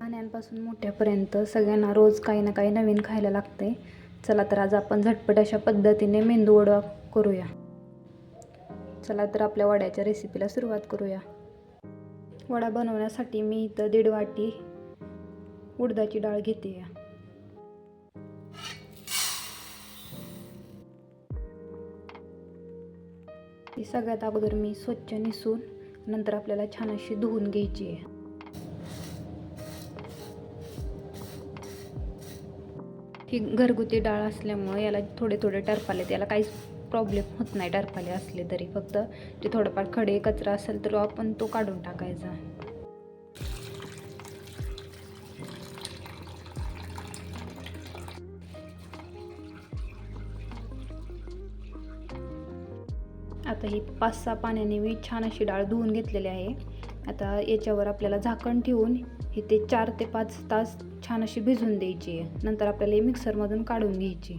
लहान्यांपासून मोठ्यापर्यंत सगळ्यांना रोज काही ना काही नवीन खायला लागते. चला तर आज आपण झटपट अशा पद्धतीने मेंदू वडा करूया. चला तर आपल्या वड्याच्या रेसिपीला सुरुवात करूया. वडा बनवण्यासाठी मी इथं 1.5 वाटी उडदाची डाळ घेते. ती सगळ्यात अगोदर मी स्वच्छ निसून नंतर आपल्याला छान अशी धुवून घ्यायची आहे. ही घरगुती डाळ असल्यामुळे याला थोडे थोडे टरफाले, याला काहीच प्रॉब्लेम होत नाही टरफाले असले तरी. फक्त ते थोडंफार खडे कचरा असेल तर आपण तो काढून टाकायचा. आता ही 5-6 पाण्याने मी छान अशी डाळ धुवून घेतलेली आहे. आता याच्यावर आपल्याला झाकण ठेवून ही ते 4 ते 5 तास छान अशी भिजवून द्यायची आहे. नंतर आपल्याला ही मिक्सरमधून काढून घ्यायची.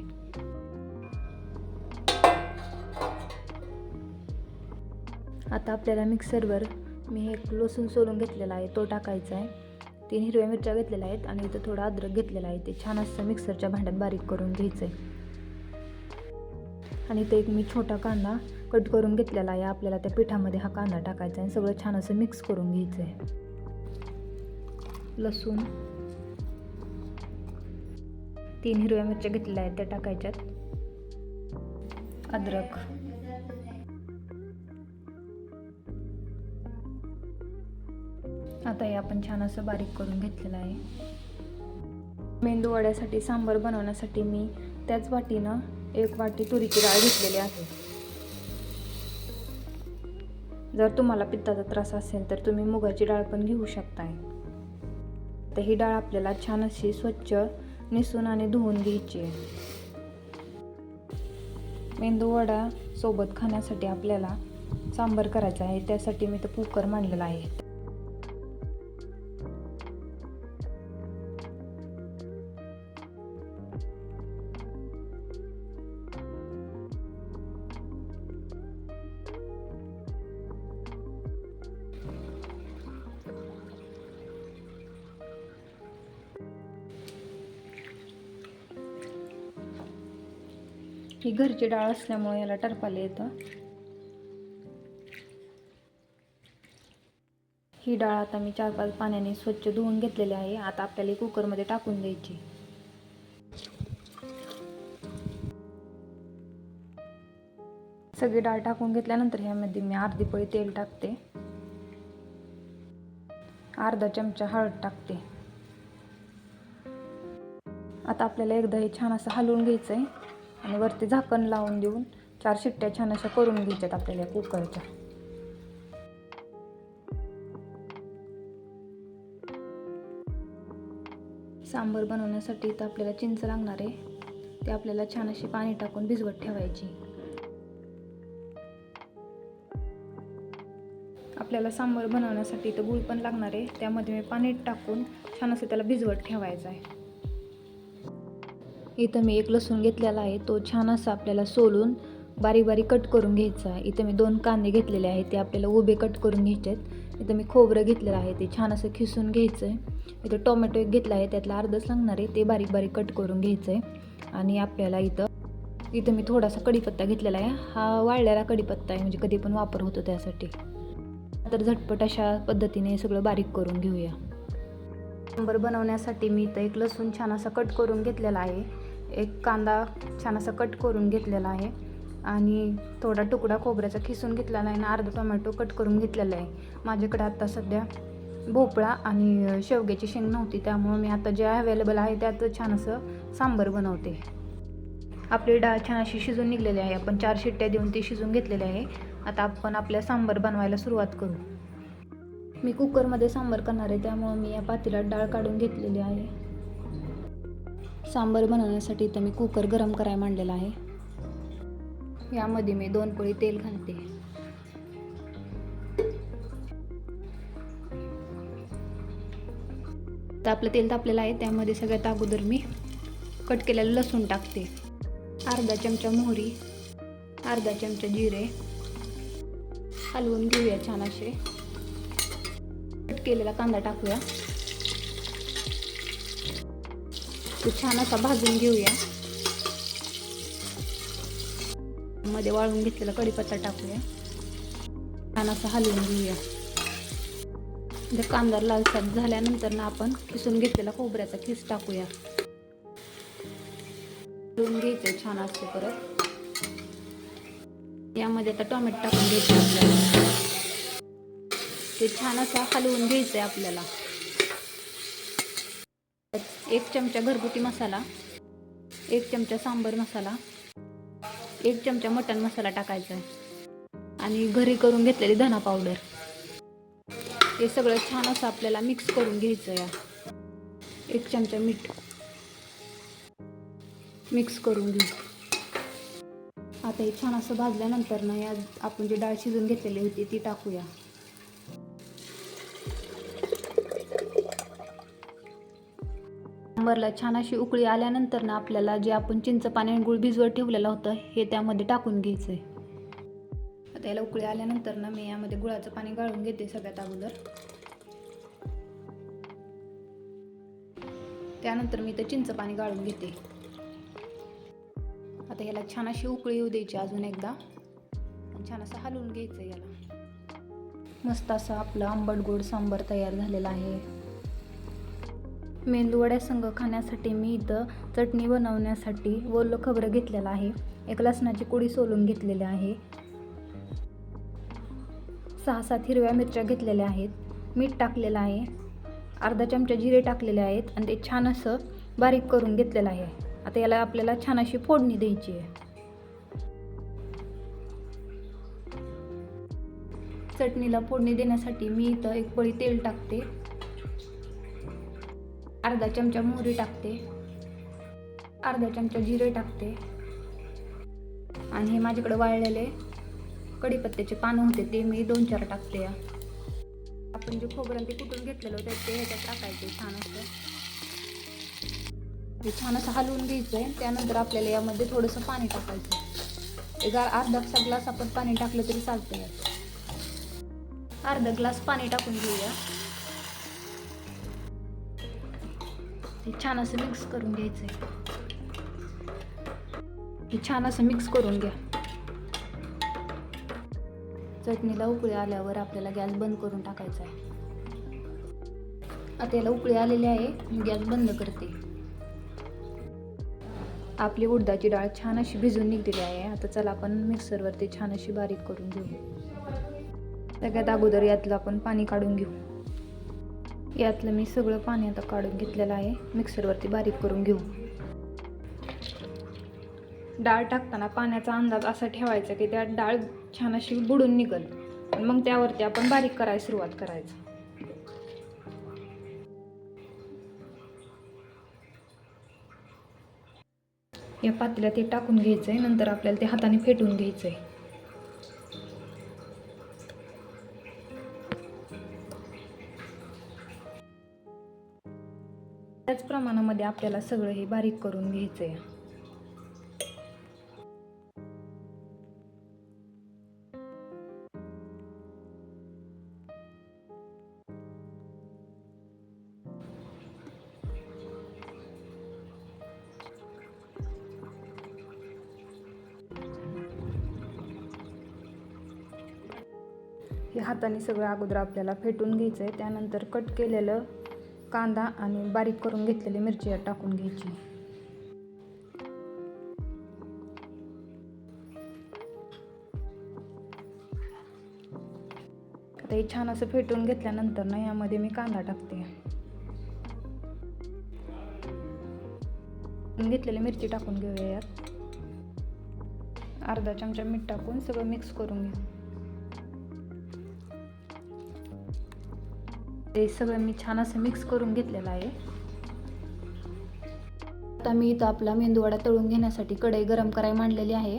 आता आपल्याला मिक्सरवर मी एक लसूण सोलून घेतलेला आहे तो टाकायचा आहे. 3 हिरव्या मिरच्या घेतलेल्या आहेत आणि इथं थोडं अद्रक घेतलेलं आहे. ते छान असं मिक्सरच्या भांड्यात बारीक करून घ्यायचं आहे. आणि इथं एक मी छोटा कांदा कट करून घेतलेला आहे. आपल्याला त्या पिठामध्ये हा कांदा टाकायचा आहे. सगळं छान असं मिक्स करून घ्यायचं आहे. लसूण, 3 हिरव्या मिरच्या घेतलेल्या आहेत त्या टाकायच्यात. अद्रक, आता हे आपण छान असं बारीक करून घेतलेलं आहे. मेंदू वड्यासाठी सांबार बनवण्यासाठी मी त्याच वाटीनं 1 वाटी तुरीची डाळ घेतलेली आहे. जर तुम्हाला पित्ताचा त्रास असेल तर तुम्ही मुगाची डाळ पण घेऊ शकताय. तर ही डाळ आपल्याला छान अशी स्वच्छ निसून आणि धुवून घ्यायची आहे. मेंदू वडा सोबत खाण्यासाठी आपल्याला सांबार करायचा आहे. त्यासाठी मी तर कुकर मांडलेला आहे. ही घरची डाळ असल्यामुळे याला टरफाले येतं. ही डाळ आता मी 4-5 पाण्याने स्वच्छ धुवून घेतलेली आहे. आता आपल्याला कुकरमध्ये टाकून द्यायची. सगळी डाळ टाकून घेतल्यानंतर ह्यामध्ये मी अर्धी पळी तेल टाकते. अर्धा चमचा हळद टाकते. आता आपल्याला एकदा हे छान असं हलवून घ्यायचं आहे आणि वरती झाकण लावून देऊन 4 शिट्ट्या छान अशा करून घ्यायच्यात आपल्याला कुकरच्या. सांबार बनवण्यासाठी तर आपल्याला चिंच लागणार आहे. ते आपल्याला छान अशी पाणी टाकून भिजवत ठेवायची. आपल्याला सांबार बनवण्यासाठी तर गूळ पण लागणार आहे. त्यामध्ये मी पाणी टाकून छान असं त्याला भिजवत ठेवायचं आहे. इथं मी 1 लसूण घेतलेला आहे. तो छान असा आपल्याला सोलून बारीक बारीक कट करून घ्यायचा आहे. इथं मी 2 कांदे घेतलेले आहेत. ते आपल्याला उभे कट करून घ्यायचे आहेत. इथं मी खोबरं घेतलेलं आहे. ते छान असं खिसून घ्यायचं आहे. इथं टोमॅटो एक घेतला आहे. त्यातला अर्धच लागणार आहे. ते बारीक बारीक कट करून घ्यायचं आहे. आणि आपल्याला इथं मी थोडासा कढीपत्ता घेतलेला आहे. हा वाळलेला कढीपत्ता आहे, म्हणजे कधी पण वापर होतो त्यासाठी. तर झटपट अशा पद्धतीने सगळं बारीक करून घेऊया. सांबार बनवण्यासाठी मी इथं 1 लसूण छान असा कट करून घेतलेला आहे. 1 कांदा छान असा कट करून घेतलेला आहे आणि थोडा तुकडा खोबऱ्याचा खिसून घेतलेला आहे आणि अर्धा टोमॅटो कट करून घेतलेला आहे. माझ्याकडे आता सध्या भोपळा आणि शेवग्याची शेंग नव्हती, त्यामुळे मी आता जे अवेलेबल आहे त्यात छान असं सांबार बनवते. आपली डाळ छान अशी शिजून निघलेली आहे. आपण 4 शिट्ट्या देऊन ती शिजून घेतलेली आहे. आता आपण आपल्या सांबार बनवायला सुरुवात करू. मी कुकरमध्ये सांबार करणार आहे, त्यामुळे मी या पातेल्यात डाळ काढून घेतलेली आहे. सांबार बनवण्यासाठी तर मी कुकर गरम करायला मांडलेला आहे. यामध्ये मी 2 पळी तेल घालते. तर आपलं तेल तापलेलं आहे. त्यामध्ये सगळ्यात अगोदर मी कट केलेलं लसूण टाकते. अर्धा चमचा मोहरी, अर्धा चमचा जिरे हलवून घेऊया छान असे. कट केलेला कांदा टाकूया. तो छान असा भाजून घेऊया. मध्ये वाळून घेतलेला कढीपत्ता टाकूया. छान असं हलवून घेऊया. कांदा लालसर झाल्यानंतर ना आपण खिसून घेतलेला खोबऱ्याचा खिस टाकूया. हलवून घ्यायचं छान असते. परत यामध्ये आता टोमॅटो टाकून घ्यायचं आपल्याला. ते छान असं हलवून घ्यायचंय आपल्याला. 1 चमचा घरगुती मसाला, 1 चमचा सांबर मसाला, 1 चमचा मटण मसाला टाकायचा आहे आणि घरी करून घेतलेली धना पावडर. हे सगळं छान असं आपल्याला मिक्स करून घ्यायचं आहे. 1 चमचा मीठ मिक्स करून घेऊ. आता हे छान असं भाजल्यानंतर ना या आपण जी डाळ शिजून घेतलेली होती ती टाकूया. सांबरला छान अशी उकळी आल्यानंतर ना आपल्याला जे आपण चिंच पाणी आणि गुळ भिजवत ठेवलेलं होतं हे त्यामध्ये टाकून घ्यायचं आहे. आता याला उकळी आल्यानंतर ना मी यामध्ये गुळाचं पाणी गाळून घेते सगळ्यात अगोदर. त्यानंतर मी इथं चिंच पाणी गाळून घेते. आता याला छान अशी उकळी येऊ द्यायची अजून एकदा. छान असं हलवून घ्यायचं याला. मस्त असं आपलं आंबट गोड सांबर तयार झालेलं आहे. मेंदूवड्यासंग खाण्यासाठी मी इथं चटणी बनवण्यासाठी ओलं खोबरं घेतलेलं आहे. 1 लसणाची कुडी सोलून घेतलेली आहे. 6-7 हिरव्या मिरच्या घेतलेल्या आहेत. मीठ टाकलेलं आहे. अर्धा चमचा जिरे टाकलेले आहेत आणि ते छान असं बारीक करून घेतलेलं आहे. आता याला आपल्याला छान अशी फोडणी द्यायची आहे. चटणीला फोडणी देण्यासाठी मी इथं 1 पळी तेल टाकते. अर्धा चमचा मोहरी टाकते. अर्धा चमचा जिरे टाकते आणि हे माझ्याकडे वाळलेले कढीपत्त्याचे पानं होते ते मी 2-4 टाकते. आपण जे खोबरं ते कुटून घेतलेलं होतं ते ह्याच्यात टाकायचे. छान असं हे छान असं हलवून घ्यायचं आहे. त्यानंतर आपल्याला यामध्ये थोडंसं पाणी टाकायचं. अर्धा ग्लास आपण पाणी टाकलं तरी चालतं. अर्धा ग्लास पाणी टाकून घेऊया. हे छान असं मिक्स करून घ्यायचंय. हे छान असं मिक्स करून घ्या. चटणीला उकळी आल्यावर आपल्याला गॅस बंद करून टाकायचा आहे. आता याला उकळी आलेली आहे. मी गॅस बंद करते. आपली उडदाची डाळ छान अशी भिजून निघलेली आहे. आता चला आपण मिक्सरवरती छान अशी बारीक करून घेऊ. सगळ्यात अगोदर यातलं आपण पाणी काढून घेऊ. यातलं मी सगळं पाणी आता काढून घेतलेलं आहे. मिक्सरवरती बारीक करून घेऊ. डाळ टाकताना पाण्याचा अंदाज असा ठेवायचा की त्यात डाळ छान अशी बुडून निघल. मग त्यावरती आपण बारीक करायला सुरुवात करायचं. या पातेल्यात ते टाकून घ्यायचंय. नंतर आपल्याला ते हाताने फेटून घ्यायचंय. त्याच प्रमाणामध्ये आपल्याला सगळं हे बारीक करून घ्यायचंय. हे हाताने सगळं अगोदर आपल्याला फेटून घ्यायचंय. त्यानंतर कट केलेलं कांदा आणि बारीक करून घेतलेली मिरची टाकून घ्यायची. आता हे छान असं फेटून घेतल्यानंतर ना यामध्ये मी कांदा टाकते. घेतलेली मिरची टाकून घेऊया. यात अर्धा चमचा मीठ टाकून सगळं मिक्स करून घेऊ. ते सगळं मी छान असं मिक्स करून घेतलेलं आहे. आता मी इथं आपला मेंदूवडा तळून घेण्यासाठी कढई गरम करायला मांडलेली आहे.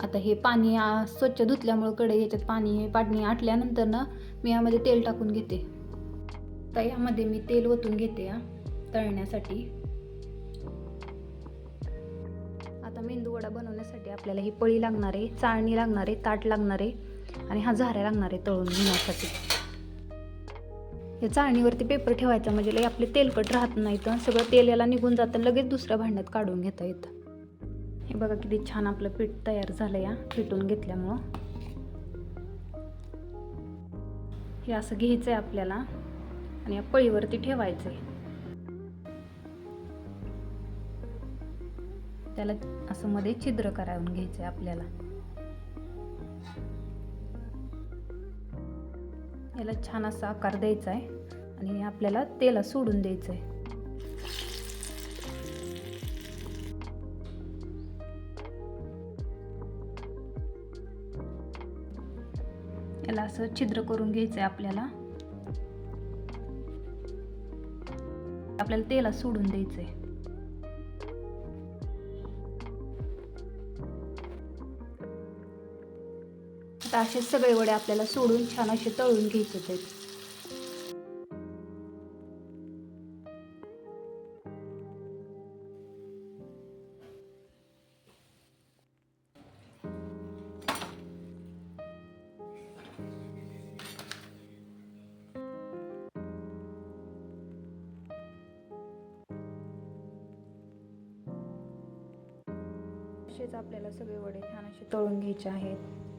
आता हे पाणी स्वच्छ धुतल्यामुळे कढई याच्यात पाणी आटल्यानंतर ना मी यामध्ये तेल टाकून घेते. तर यामध्ये मी तेल ओतून घेते तळण्यासाठी. आता मेंदूवडा बनवण्यासाठी आपल्याला ही पळी लागणार आहे, चाळणी लागणार आहे, ताट लागणार आहे आणि हा झाऱ्या लागणार आहे तळून घेण्यासाठी. या चाळणीवरती पेपर ठेवायचा म्हणजे लई आपले तेलकट राहत नाही, तर सगळं तेल याला निघून जातं, लगेच दुसऱ्या भांड्यात काढून घेता येतं. हे बघा किती छान आपलं पीठ तयार झालं या पिटून घेतल्यामुळं. हे असं घ्यायचं आहे आपल्याला आणि या पळीवरती ठेवायचं आहे. त्याला असं मध्ये छिद्र करावून घ्यायचं आहे आपल्याला. याला छान असा आकार द्यायचा आहे आणि आपल्याला तेला सोडून द्यायचं आहे. याला असं छिद्र करून घ्यायचं आहे आपल्याला. आपल्याला तेला सोडून द्यायचं आहे. आता असे सगळे वडे आपल्याला सोडून छान असे तळून घ्यायचे आहेत. असेच आपल्याला सगळे वडे छान असे तळून घ्यायचे आहेत.